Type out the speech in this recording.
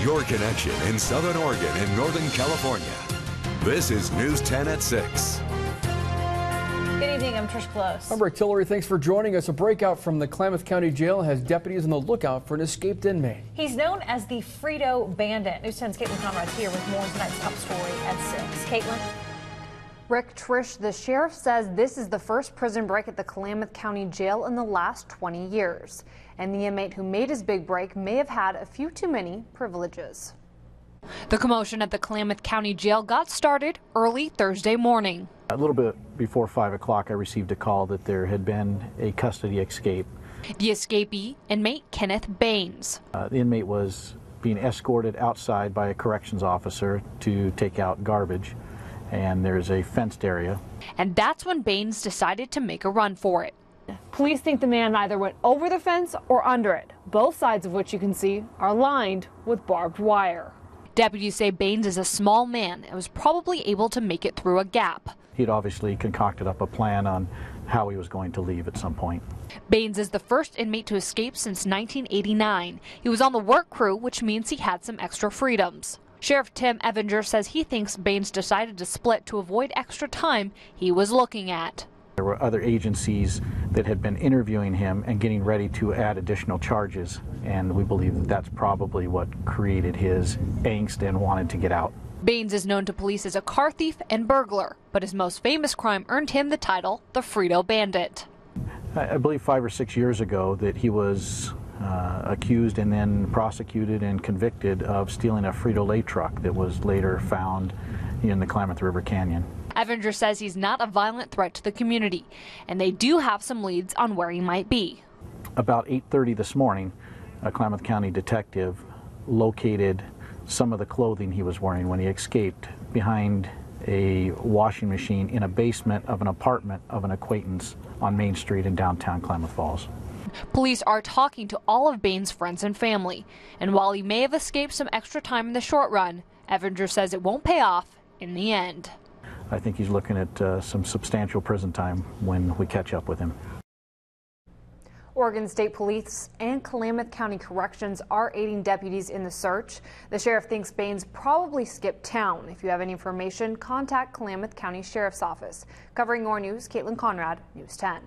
your connection in Southern Oregon and Northern California. This is News 10 at 6. Good evening, I'm Trish Close. I'm Rick Tillery, thanks for joining us. A breakout from the Klamath County Jail has deputies on the lookout for an escaped inmate. He's known as the Frito Bandit. News 10's Caitlin Conrad here with more on tonight's top story at 6. Caitlin? Rick, Trish, the sheriff says this is the first prison break at the Klamath County Jail in the last 20 years. And the inmate who made his big break may have had a few too many privileges. The commotion at the Klamath County Jail got started early Thursday morning. A little bit before 5 o'clock, I received a call that there had been a custody escape. The escapee, inmate Kenneth Baines. The inmate was being escorted outside by a corrections officer to take out garbage, and there's a fenced area. And that's when Baines decided to make a run for it. Police think the man either went over the fence or under it, both sides of which you can see are lined with barbed wire. Deputies say Baines is a small man and was probably able to make it through a gap. He'd obviously concocted up a plan on how he was going to leave at some point. Baines is the first inmate to escape since 1989. He was on the work crew, which means he had some extra freedoms. Sheriff Tim Evinger says he thinks Baines decided to split to avoid extra time he was looking at. There were other agencies that had been interviewing him and getting ready to add additional charges, and we believe that that's probably what created his angst and wanted to get out. Baines is known to police as a car thief and burglar, but his most famous crime earned him the title, the Frito Bandit. I believe 5 or 6 years ago that he was accused and then prosecuted and convicted of stealing a Frito-Lay truck that was later found in the Klamath River Canyon. Evinger says he's not a violent threat to the community, and they do have some leads on where he might be. About 8:30 this morning, a Klamath County detective located some of the clothing he was wearing when he escaped behind a washing machine in a basement of an apartment of an acquaintance on Main Street in downtown Klamath Falls. Police are talking to all of Baines' friends and family, and while he may have escaped some extra time in the short run, Evinger says it won't pay off in the end. I think he's looking at some substantial prison time when we catch up with him. Oregon State Police and Klamath County Corrections are aiding deputies in the search. The sheriff thinks Baines probably skipped town. If you have any information, contact Klamath County Sheriff's Office. Covering your news, Caitlin Conrad, News 10.